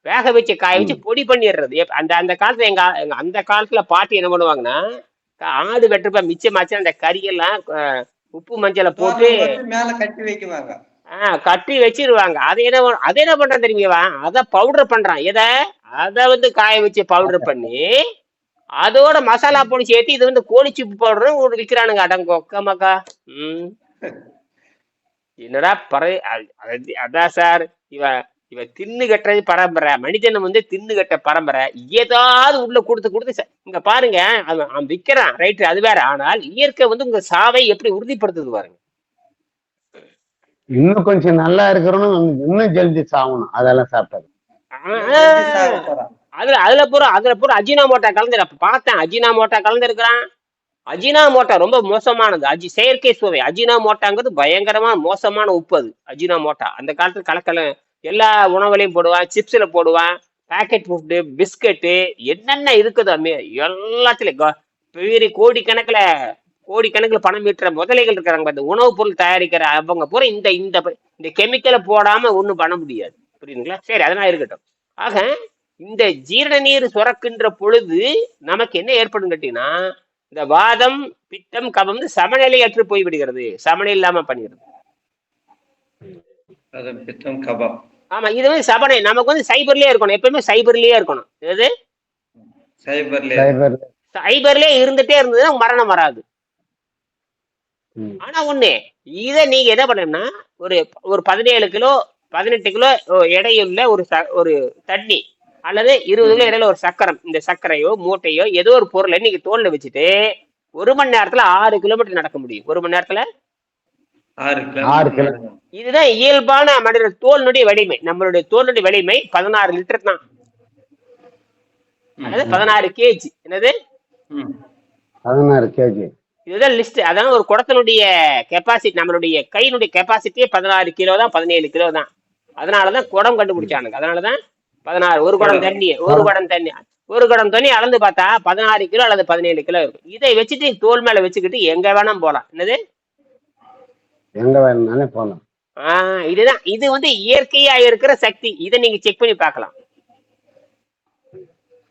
வேக வச்சு காய வச்சு பொடி பண்ணிடுறது. அந்த காலத்துல அந்த காலத்துல பாட்டி என்ன பண்ணுவாங்கன்னா, ஆடு வெட்டுறப்ப மிச்சமாச்சு அந்த கறியெல்லாம் உப்பு மஞ்சளை போட்டு மேல கட்டி வைக்குவாங்க, கட்டி வச்சிருவாங்க. அதை என்ன பண்றான் தெரியுமா, அதை பவுடர் பண்றான். அதை வந்து காய வச்சு பவுடர் பண்ணி அதோட மசாலா பொடி சேர்த்து இது வந்து கோழிச்சூப்பு பவுடர் விற்கிறானுங்க. அடங்க ஒக்கமாக்கா. என்னடா அதான் சார், இவ தின்னு கட்டுறது பரம்பரை, மனிதனை வந்து தின்னு கட்ட பரம்பரை. ஏதாவது உள்ள கொடுத்து இங்க பாருங்க, அவன் விற்கிறான், ரைட்டு, அது வேற. ஆனால் இயற்கை வந்து உங்க சாவை எப்படி உறுதிப்படுத்துது பாருங்க. இன்னும் கொஞ்சம் நல்லா இருக்கிறோம், இன்னும் ஜல்தி சாகணும். அதெல்லாம் சாப்பிட்டது அதுல பூரா அஜினாமோட்டா கலந்து பார்த்தேன். அஜினாமோட்டா கலந்து இருக்கிறான். அஜினாமோட்டா ரொம்ப மோசமானது. செயற்கை சுவை அஜினாமோட்டாங்கிறது பயங்கரமா மோசமான உப்பு. அது அஜினாமோட்டா அந்த காலத்துல கலக்கல எல்லா உணவுலையும் போடுவான், சிப்ஸ்ல போடுவான், பேக்கெட் ஃபுட்டு, பிஸ்கட்டு, என்னென்ன இருக்குதோ எல்லாத்துலயும் பெரிய கோடிக்கணக்கில் பணம் ஈட்டுற முதலைகள் இருக்கிறாங்க. இந்த உணவுப் பொருள் தயாரிக்கிற அவங்க பூரா இந்த கெமிக்கலை போடாம ஒண்ணும் பண்ண முடியாது. புரியுதுங்களா? சரி, அதெல்லாம் இருக்கட்டும். ஆக இந்த ஜீரண நீர் சுரக்கின்ற பொழுது நமக்கு என்ன ஏற்படும் கேட்டீங்கன்னா, இந்த வாதம், பித்தம், கபம் சமநிலையற்று போய் விடுகிறது, சமநிலை இல்லாம பண்ணிடுது. பித்தம், கபம். ஆமா, இது வந்து சபனை நமக்கு வந்து சைபர்லயே இருக்கணும், எப்பவுமே சைபர்லயே இருக்கணும். எது சைபர்லயே இருந்துட்டே இருந்ததுன்னா மரணம் வராது. ஆனா ஒண்ணு, இத நீங்க என்ன பண்ணணும்னா, ஒரு 17 கிலோ 18 கிலோ எடையுள்ள ஒரு தண்ணி அல்லது 20 கிலோ இடையில ஒரு சக்கரம், இந்த சர்க்கரையோ மூட்டையோ ஏதோ ஒரு பொருளை நீங்க தோல்ல வச்சுட்டு 1 மணி நேரத்துல 6 கிலோமீட்டர் நடக்க முடியும். 1 மணி நேரத்துல 6 கிலோமீட்டர். இதுதான் இயல்பான மனித தோல்னுடைய வலிமை. நம்மளுடைய தோல்னுடைய வலிமை 16 லிட்டர் தான், அதாவது 16 கேஜி. என்னது, 16 கேஜி. இதுதான் லிஸ்ட். அதான் ஒரு குடத்தினுடைய கெப்பாசிட்டி, நம்மளுடைய கையினுடைய கெப்பாசிட்டியே 16 கிலோ தான், 17 கிலோ தான். அதனாலதான் குடம் கண்டுபிடிச்சானுங்க. அதனாலதான் 16. ஒரு குடம் தண்ணி அளந்து பார்த்தா 16 கிலோ அல்லது 17 கிலோ இருக்கும். இதை வச்சுட்டு தோல் மேல வச்சுக்கிட்டு எங்க வேணாம் போலாம். என்னது, எங்க வேணாலும் போலாம். இதுதான், இது வந்து இயற்கையா இருக்கிற சக்தி. இதை நீங்க செக் பண்ணி பார்க்கலாம்.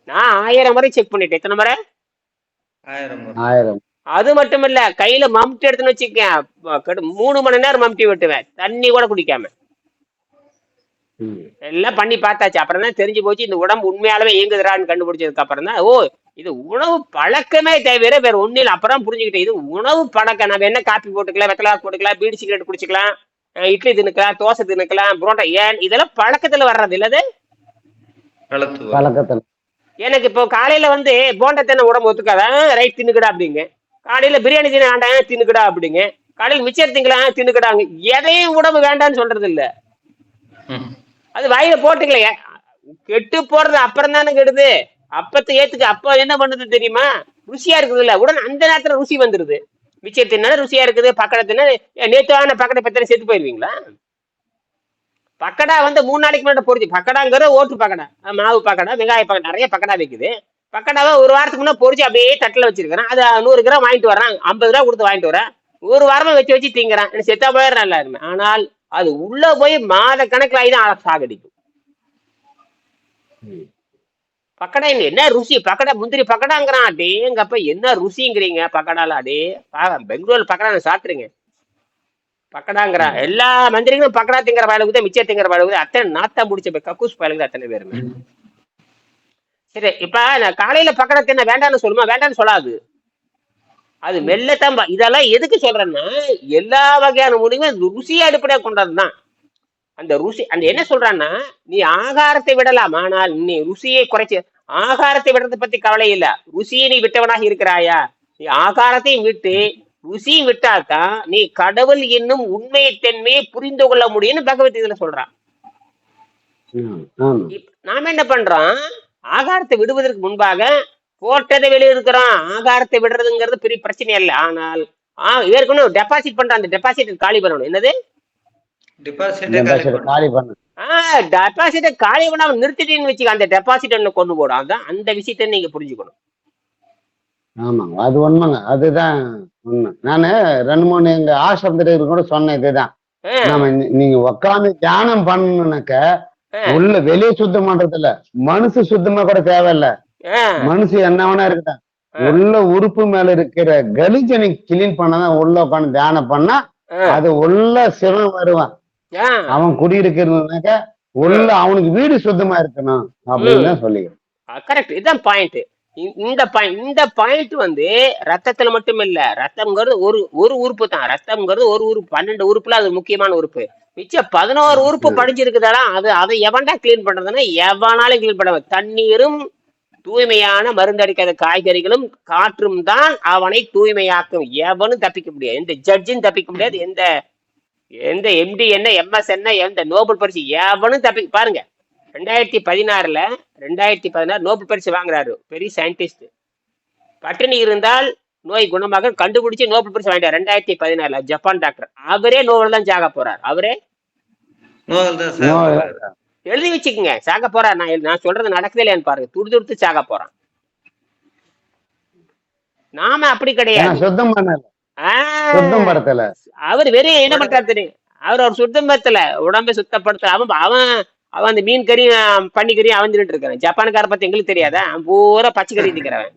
நான் 1000 முறை செக் பண்ணிட்டேன். எத்தனை முறை? 1000. அது மட்டும் இல்ல, கையில மம்டி எடுத்துன்னு வச்சுக்கேன், 3 மணி நேரம் மம்டி வெட்டுவேன், தண்ணி கூட குடிக்காம. எல்லாம் பண்ணி பார்த்தாச்சு. அப்புறம் தான் தெரிஞ்சு போச்சு, இந்த உடம்பு உண்மையாலுமே இயங்குதுறான்னு கண்டுபிடிச்சதுக்கு அப்புறம் தான், இது உணவு பழக்கமே தவிர வேற ஒண்ணு இல்லை. அப்புறம் புரிஞ்சுக்கிட்டேன், இது உணவு பழக்கம். நம்ம என்ன காப்பி போட்டுக்கலாம், வெத்தலை போட்டுக்கலாம், பீடி சிகரெட் குடிச்சுக்கலாம், இட்லி தின்னுக்கலாம், தோசை தின்னுக்கலாம், புரோட்டா, ஏன் இதெல்லாம் பழக்கத்துல வர்றது இல்லது. பழக்கத்துல எனக்கு இப்போ காலையில வந்து போண்டா தின்ன உடம்பு ஒத்துக்காதான், ரைட் தின்னுக்கடா அப்படிங்க. காலையில பிரியாணி தின வேண்டாம் தின்னுக்கடா அப்படிங்க. காலையில் மிச்சர் திங்கலாம் தின்னுக்கடாங்க. எதையும் உடம்பு வேண்டாம்னு சொல்றது இல்ல. அது வாயில போட்டுக்கலையே, கெட்டு போறது அப்புறம் தானே கெடுது. அப்பத்தை ஏத்துக்கு அப்ப என்ன பண்ணுது தெரியுமா, ருசியா இருக்குது இல்ல, உடனே அந்த நேரத்துல ருசி வந்துருது. மிச்சர் தின்னா ருசியா இருக்குது, பக்கடை தின்னா நேற்றான பக்கடை பத்திரம் செத்து போயிருவீங்களா? பக்கடா வந்து 3 நாளைக்கு முன்னாடி பொறிச்சு, பக்கடாங்கிற ஓட்டு பக்கடா, மாவு பக்கடா, வெங்காய பக்கடா, நிறைய பக்கடா வைக்குது. பக்கடாவை ஒரு வாரத்துக்கு முன்னாடி பொறிச்சு அப்படியே தட்டில் வச்சிருக்கிறேன். அது 100 கிராம் வாங்கிட்டு வரான், 50 ரூபா கொடுத்து வாங்கிட்டு வரேன். ஒரு வாரமா வச்சு வச்சு திங்கிறான். செத்தா போயிட நல்லா இருமே. ஆனால் அது உள்ள போய் மாத கணக்கில் ஆகிதான் சாகடிக்கும். பக்கடா என்ன ருசி, பக்கடா முந்திரி பக்கடாங்கிறான். அடேங்கப்ப என்ன ருசிங்கிறீங்க பக்கடால. அடே பெங்களூர்ல பக்கடா சாப்பிட்டுருங்க. பக்கடாங்கிறான். எல்லா மந்திரிகளும் பக்கடா திங்கிற பயலுக்கு தான் மிச்சம் திங்கிற பயலுக்கு தான். அத்தனை நாத்தா முடிச்ச கக்கூஸ் பயலுக்கு அத்தனை பேருமே. சரி, இப்ப நான் காலையில பக்கடா தின்ன வேண்டாம்னு சொல்லுமா? வேண்டாம்னு சொல்லாது. அது மெல்லத்தான். இதெல்லாம் எதுக்கு சொல்றேன்னா, எல்லா வகையான முடிவும் ருசியை அடிப்படையாக கொண்டதுதான். அந்த ருசி அந்த என்ன சொல்றான்னா, நீ ஆகாரத்தை விடலாம், ஆனால் நீ ருசியை குறைச்சி, ஆகாரத்தை விடுறதை பத்தி கவலை இல்ல, ருசியை நீ விட்டவனாக இருக்கிறாயா? நீ ஆகாரத்தையும் விட்டு ருசியும் விட்டாதான் நீ கடவுள் என்னும் உண்மையை தன்மையை புரிந்து கொள்ள முடியும்னு பகவத்கீதையில சொல்றான். நாம என்ன பண்றோம், ஆகாரத்தை விடுவதற்கு முன்பாக போட்டதை வெளியிருக்கிறோம். ஆகாரத்தை விடுறதுங்கிறது பெரிய பிரச்சனை இல்லை. ஆனால் ஏற்கனவே டெபாசிட் பண்ற அந்த டெபாசிட் காலி பண்ணணும். என்னது டெபாசிட்டை காலி பண்ணாம நிறுத்திட்டேன்னு வச்சுக்க, அந்த டெபாசிட் என்ன கொண்டு போடும். அதான் அந்த விஷயத்த நீங்க புரிஞ்சுக்கணும். ஆமாங்க, அது உண்மைங்க, அதுதான் உண்மை. நானு 2-3 எங்க ஆசிரமத்தில் கூட சொன்னேன் இதுதான். நாம நீங்க உட்காந்து தியானம் பண்ணணும்னாக்க உள்ள வெளியே சுத்தம் பண்றதில்ல, மனசு சுத்தமா கூட தேவையில்ல. மனசு என்ன வேணா இருக்குதான், உள்ள உறுப்பு மேல இருக்கிற கலிஜனை கிளீன் பண்ணதான். உள்ள உட்காந்து தியானம் பண்ணா அது உள்ள சிவன் வருவான். அவன் குடியிருக்கிறதுனாக்க உள்ள அவனுக்கு வீடு சுத்தமா இருக்கணும் அப்படின்னு தான் சொல்லிக்கிறேன். கரெக்ட், இதுதான் பாயிண்ட். இந்த பாயிண்ட் வந்து ரத்தத்துல மட்டும் இல்ல. ரத்தம்ங்கிறது ஒரு உறுப்பு தான். ரத்தம்ங்கிறது ஒரு உறுப்பு. 12 உறுப்புல அது முக்கியமான உறுப்பு. மிச்சம் 11 உறுப்பு படிஞ்சிருக்குதாடா. அதை எவன்டா கிளீன் பண்றதுன்னா, எவனாலும் கிளீன் பண்ண. தண்ணீரும் தூய்மையான மருந்தடிக்காத காய்கறிகளும் காற்றும் தான் அவனை தூய்மையாக்கும். எவனும் தப்பிக்க முடியாது, எந்த ஜட்ஜும் தப்பிக்க முடியாது, எந்த எம்டி என்ன, எம்எஸ் என்ன, எந்த நோபல் பரிசு எவனும் தப்பி. பாருங்க, 2016 நோபல் பரிசு வாங்குறாரு பெரிய சயின்டிஸ்ட். பட்டினி இருந்தால் நோய் குணமாக கண்டுபிடிச்சு நோபல் பரிசு வாங்கிட்டார் 2016 ஜப்பான் டாக்டர். அவரே நோபல் தான் சாக போறார். அவரே எழுதி வச்சுக்கோங்க, சாக போறார். நான் சொல்றது நடக்குதே இல்லையான்னு பாருங்க. துடுத்து சாக போறான். நாம அப்படி கிடையாது. அவர் வெறும் என்ன பண்றாரு தெரியும், அவர் சுத்தப்படுத்தல, உடம்பை சுத்தப்படுத்தல. அவன் அந்த மீன் கறி பன்னி கறி அவன் தின்னுட்டு இருக்கிறான். ஜப்பானுக்கார பத்தி எங்களுக்கு தெரியாதா? பூரா பச்சை கறி திக்கிறவன்.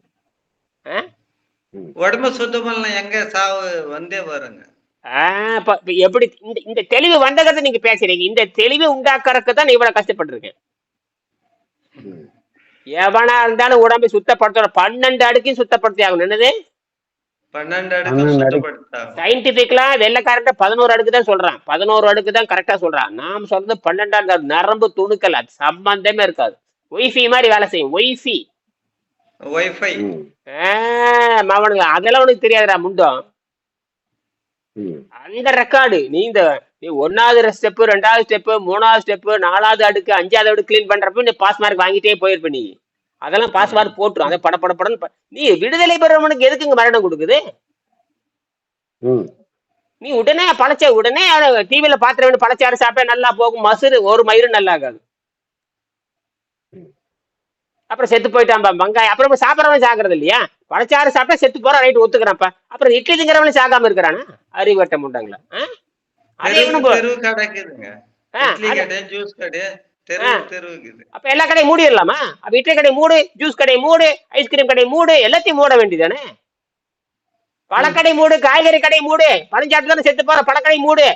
உடம்பு சுத்தம் எங்க சாவு வந்தே வருங்க. எப்படி இந்த தெளிவு வந்ததை நீங்க பேசுறீங்க? இந்த தெளிவு உண்டாக்கறதுக்கு தான் இவ்வளவு கஷ்டப்பட்டிருக்கேன். எவனா இருந்தாலும் உடம்பை சுத்தப்படுத்த 12 அடுக்கையும் சுத்தப்படுத்தி ஆகணும். என்னது 12 அடுக்கு சுத்தப்படுத்த சயின்டிபிக்கலா வெள்ளைக்காரன் 11 அடுக்கு தான் சொல்றான். 11 அடுக்கு தான் கரெக்டா சொல்றான். நாம் சொல்றது 12 நரம்பு துணுக்கல். அது சம்பந்தமே இருக்காது. ஒய்ஃபை மாதிரி வேலை செய்யும். ஒய்ஃபை அவனுங்க அதெல்லாம் உனக்கு தெரியாதுடா முண்டம். அந்த ரெக்கார்டு நீ 1வது ஸ்டெப், 2வது ஸ்டெப், 3வது ஸ்டெப், 4வது அடுக்கு, 5வது அடுக்கு கிளீன் பண்றப்ப நீ பாஸ் மார்க் வாங்கிட்டே போயிருப்ப. நீ அதெல்லாம் பாஸ் மார்க் போட்டுரும். அதை படப்படப்படன்னு நீ விடுதலை பெறவனுக்கு எதுக்குங்க மரணம் கொடுக்குது? நீ உடனே உடனே டிவியில பாத்திர வேணும், பழச்சாறு சாப்பிட்டா நல்லா போகும். மசுறு ஒரு மயிறு நல்லா ஆகாது. அப்புறம் செத்து போயிட்டான் வெங்காயம். அப்புறம் சாப்பிடறவன் சாகிறது இல்லையா? பழச்சாறு சாப்பிட்டா செத்து போறான், ரைட் ஒத்துக்கிறான்ப்பா. அப்புறம் இட்லி திங்கிறவனும் சாகாம இருக்கிறானா? அறிவட்ட முண்டாங்களா? அப்ப எல்லா கடையும் மூடிடலாமா? அப்ப இட்லி கடை மூடு, ஜூஸ் கடை மூடு, ஐஸ்கிரீம் கடை மூடு, எல்லாத்தையும் மூட வேண்டியதானே? பழக்கடை மூடு, காய்கறி கடை மூடு, பழஞ்சாட்டு தானே செத்து போற, பழக்கடை மூடு.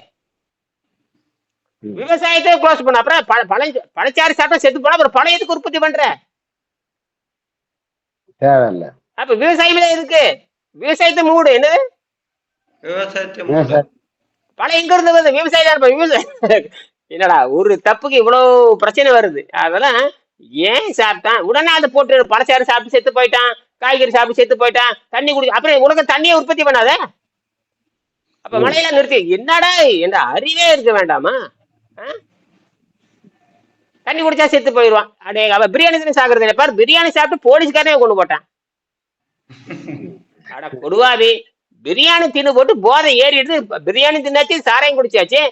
விவசாயத்தை க்ளோஸ் பண்ண. அப்புறம் பழச்சாறு சாப்பிட்டா செத்து போனா அப்புறம் பழம் எதுக்கு உற்பத்தி பண்ற? தேவையில்ல. அப்ப விவசாயமே தான் இருக்கு. விவசாயத்தை மூடு என்னது விவசாயத்தை மூடு. விவசாயம் பணம் எங்க இருந்து வருது? விவசாயம் தான் இருப்ப. விவசாயம் என்னடா ஒரு தப்புக்கு இவ்வளவு பிரச்சனை வருது. அதெல்லாம் ஏன் சாப்பிட்டான் உடனே அதை போட்டு பழச்சாறு சாப்பிட்டு செத்து போயிட்டான், காய்கறி சாப்பிட்டு செத்து போயிட்டான், தண்ணி குடி அப்புறம் உனக்கு தண்ணியை உற்பத்தி பண்ணாத. அப்ப ம். மழையெல்லாம் நிறுத்தி என்னடா என்ற அறிவே இருக்க வேண்டாமா? ஆ? தண்ணி குடிச்சா செத்து போயிடுவான். அடே அவ பிரியாணி தானே சாகுறது இல்லை பாரு. பிரியாணி சாப்பிட்டு போலீஸ்காரனே கொண்டு போட்டான். அட கொடுவாதி, பிரியாணி தின்னு போட்டு போதை ஏறிடுது. பிரியாணி தின்னாச்சு, சாராயம் குடிச்சாச்சு.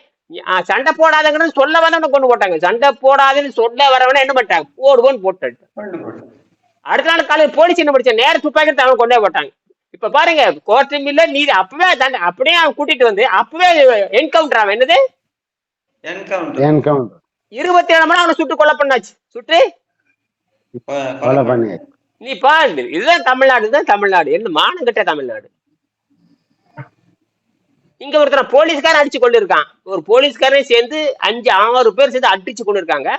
சண்டை போடாதங்கன்னு சொல்ல வந்தவன கொண்டு போட்டாங்க. சண்டை போடாதுன்னு சொல்ல வரவன என்ன பண்ணிட்டாங்க? போடுவோன்னு போட்டு கொண்டு போடு. அடுத்த நாள் காலையில் போலீஸ் என்ன படிச்ச நேரம் துப்பாக்கி அவன் கொண்டே போட்டாங்க. இப்ப பாருங்க கோர்ட்டு மில்ல நீதி அப்பவே அப்படியே அவன் கூட்டிட்டு வந்து அப்பவே என்கவுண்டர். அவன் என்னது என்கவுண்டர். என்கவுண்டர் 27 மணி அவனை சுட்டு கொலை பண்ணாச்சு. சுட்டு கொலை பண்ணி. நீ பாரு, இதுதான் தமிழ்நாடு. இதுதான் தமிழ்நாடு. என்ன மானம் கட்ட தமிழ்நாடு. இங்க ஒருத்தர போலீஸ்காரன் அடிச்சு கொண்டு இருக்கான். ஒரு போலீஸ்காரன் சேர்ந்து 5-6 பேர் சேர்ந்து அடிச்சு கொண்டு இருக்காங்க.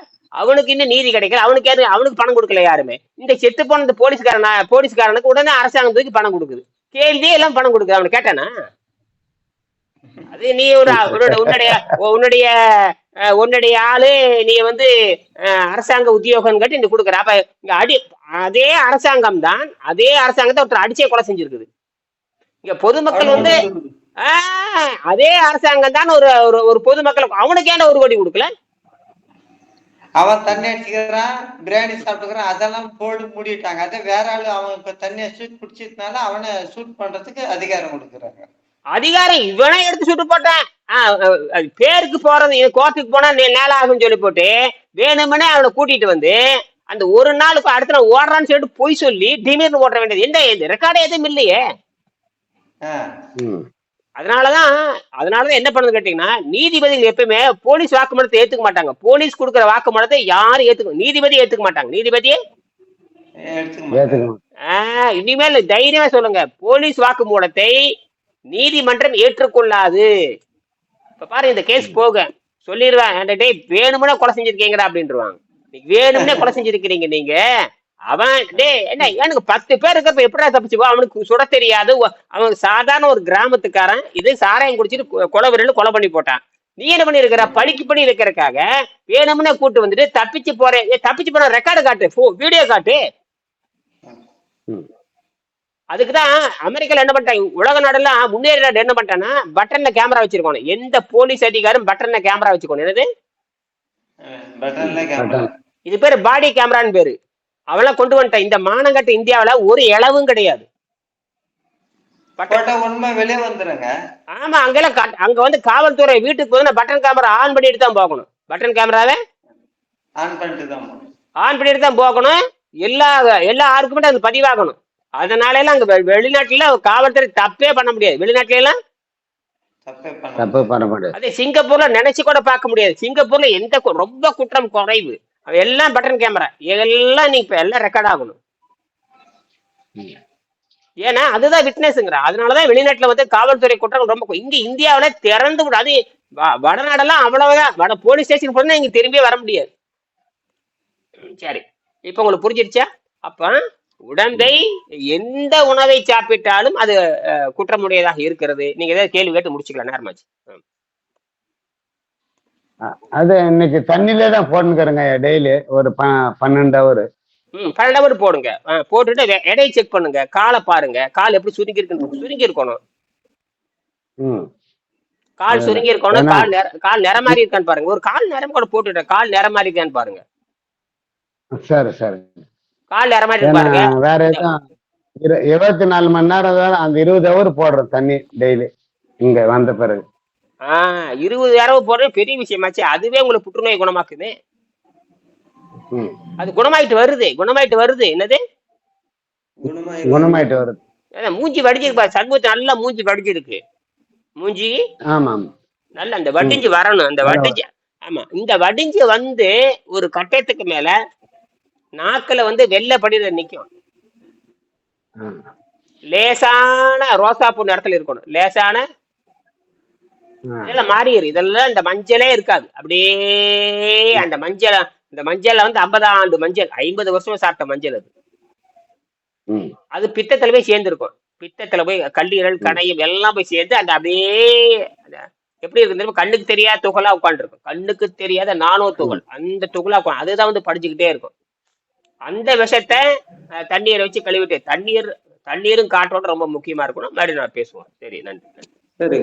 அவனுக்கு இன்னும் நீதி கிடைக்கல. அவனுக்கு யாரு அவனுக்கு பணம் கொடுக்கல யாருமே. இந்த செத்து போன இந்த போலீஸ்காரனுக்கு உடனே அரசாங்கம் தூக்கி பணம் கொடுக்குது. கேள்வியே எல்லாம் பணம் கொடுக்குது. அவனை கேட்டானா? அது நீ உன்னுடைய உன்னுடைய உன்னுடைய ஆளு நீ வந்து அரசாங்க உத்தியோகம் கட்டி நீ கொடுக்குற. அப்ப இங்க அதே அரசாங்கம் தான் ஒருத்தர் அடிச்சே கொலை செஞ்சிருக்குது. இங்க பொதுமக்கள் வந்து அதே அரசாங்கம் தான் ஒரு பொதுமக்களுக்கு அவனுக்கு ஏன் 1 கோடி கொடுக்கல? அவன் தண்ணி அடிச்சுக்கிறான், பிரியாணி சாப்பிட்டுக்கிறான், அதெல்லாம் போட்டு மூடிட்டாங்க. அதே வேற ஆளு அவன் இப்ப தண்ணியை ஷூட் குடிச்சதுனால அவனை ஷூட் பண்றதுக்கு அதிகாரம் கொடுக்குறாங்க. அதிகாரம் இவனே எடுத்து சுட்டு போட்டான். பேருக்கு போறது கோர்ட்டுக்கு போனா நேரம் ஆகும்னு சொல்லி போட்டு வேணுமனே அவனை கூட்டிட்டு வந்து அந்த ஒரு நாளுக்கு அடுத்த நாள் ஓடுறான்னு சொல்லிட்டு பொய் சொல்லி திடீர்னு ஓட்ட வேண்டியது. எந்த ரெக்கார்டு எதுவும் இல்லையே. அதனாலதான் என்ன பண்ணுது கேட்டீங்கன்னா, நீதிபதிகள் எப்பவுமே போலீஸ் வாக்குமூலத்தை ஏத்துக்க மாட்டாங்க. போலீஸ் கொடுக்குற வாக்குமூலத்தை யாரும் நீதிபதி ஏத்துக்க மாட்டாங்க. நீதிபதியே இனிமேல் தைரியமா சொல்லுங்க, போலீஸ் வாக்குமூலத்தை நீதிமன்றம் ஏற்றுக்கொள்ளாது. இப்ப பாரு இந்த கேஸ் போக சொல்லிடுவேன், வேணும்னே கொலை செஞ்சிருக்கீங்கடா அப்படின்றாங்க. வேணும்னே கொலை செஞ்சிருக்கிறீங்க நீங்க. அவன் என்ன எனக்கு 10 பேர் இருக்கப்ப எப்படா தப்பிச்சுப்போ? அவனுக்கு சுட தெரியாது. அவன் சாதாரண ஒரு கிராமத்துக்காரன். இது சாராயம் குடிச்சிட்டு கொலை பண்ணி போட்டான். நீ என்ன பண்ணி இருக்கிற? பழிக்கு பண்ணி வைக்கிறதுக்காக வேணும்னே கூட்டு வந்துட்டு தப்பிச்சு போன ரெக்கார்டு காட்டு, வீடியோ காட்டு. அதுக்குதான் அமெரிக்கால என்ன பண்ணிட்டாங்க, உலக நாடெல்லாம் முன்னேறி நாடு என்ன பண்ணிட்டான்னா பட்டன்ல கேமரா வச்சிருக்கணும். எந்த போலீஸ் அதிகாரம் பட்டன்ல கேமரா வச்சுக்கணும். என்னது இது பேரு பாடி கேமரான்னு பேரு. அவெல்லாம் கொண்டு வந்துட்டான். இந்த மானங்கட்ட இந்தியாவில ஒரு இளவும் கிடையாது. உண்மை வெளியே வந்துருங்க. ஆமா, அங்க வந்து காவல்துறை வீட்டுக்கு வந்து பட்டன் கேமரா ஆன் பண்ணிட்டு தான் போகணும். பட்டன் கேமராவை ஆன் பண்ணிட்டு தான் போகணும். எல்லா ஆர்குமெண்ட்டும் அது பதிவாகணும். அதனால எல்லாம் அங்க வெளிநாட்டுல காவல்துறை தப்பே பண்ண முடியாது. வெளிநாட்டுல எல்லாம் தப்பு பண்ண முடியாது. அதே சிங்கப்பூர்ல நினைச்சு கூட பார்க்க முடியாது. சிங்கப்பூர்ல ரொம்ப குற்றம் குறைவு. எல்லாம் பட்டன் கேமரா, எல்லாம் நீ இப்ப எல்லாம் ரெக்கார்ட் ஆகணும். ஏன்னா அதுதான் விட்னஸ்ங்கிற. அதனாலதான் வெளிநாட்டுல வந்து காவல்துறை குற்றங்கள் ரொம்ப இங்க இந்தியாவில திறந்து விட. அது வடநாடெல்லாம் அவ்வளவுதான். போலீஸ் ஸ்டேஷன் போனா இங்க திரும்பி வர முடியாது. சரி, இப்ப உங்களுக்கு புரிஞ்சிருச்சா? அப்ப உடந்தை எந்த உணவை சாப்பிட்டாலும் அது குற்றமுடையதாக இருக்கிறது. நீங்க ஏதாவது கேள்வி கேட்டு முடிச்சுக்கலாம். நேரமாச்சு. அது இன்னைக்கு தண்ணிலே தான் போட்டுக்கிறேங்க டெய்லி ஒரு 12 ஹவர். 12 ஹவர் போடுங்க. போட்டுட்டு எடையை செக் பண்ணுங்க. காலை பாருங்க, கால் எப்படி சுருங்கி இருக்கணும். கால் சுருங்கி இருக்கணும். கால் நிற மாதிரி இருக்கான்னு பாருங்க. ஒரு கால் நேரம் கூட போட்டுட்டு கால் நிற மாதிரி இருக்கான்னு பாருங்க. சரி சரி. கால் நிற மாதிரி பாருங்க. வேற எதுவும் 24 மணி நேரம் தான் அந்த 20 ஹவர் போடுறோம் தண்ணி டெய்லி இங்க வந்த பிறகு. 20 ஹவர் போடுறது பெரிய விஷயமாச்சு. அதுவே உங்களுக்கு புற்றுநோய் குணமாக்குது. அது குணமாயிட்டு வருது. என்னது குணமாயிட்டு வருது. மூஞ்சி வடிஞ்சிருக்கு. சண்முகத்தை நல்லா மூஞ்சி வடிஞ்சிருக்கு. மூஞ்சி நல்ல அந்த வடிஞ்சு வரணும். அந்த வடிஞ்சு இந்த வடிஞ்சு வந்து ஒரு கட்டத்துக்கு மேல நாக்குல வந்து வெள்ளை படித நிக்கும். லேசான ரோசாப்பூ நேரத்துல இருக்கணும். லேசான இதெல்லாம் மாறிடு. இதெல்லாம் இந்த மஞ்சளே இருக்காது. அப்படியே அந்த மஞ்சள் வந்து 50 ஆண்டு மஞ்சள், 50 வருஷமா சாப்பிட்ட மஞ்சள். அது ம். அது பித்தத்துல போய் சேர்ந்துருக்கும். பித்தத்துல போய் கல்லீரல், ம். கணையம் எல்லாம் போய் சேர்ந்து அந்த அப்படியே எப்படி இருக்கு தெரியுமா? கண்ணுக்கு தெரியாத துகளா உட்காந்துருக்கும். கண்ணுக்கு தெரியாத நானோ ம். துகள். அந்த துகளா அதுதான் வந்து படிச்சுக்கிட்டே இருக்கும். அந்த விஷத்த தண்ணீரை வச்சு கழுவிட்டு தண்ணீரும் காற்றோட ரொம்ப முக்கியமா இருக்கணும். மறுபடியும் நான் பேசுவோம். சரி, நன்றி. சரி.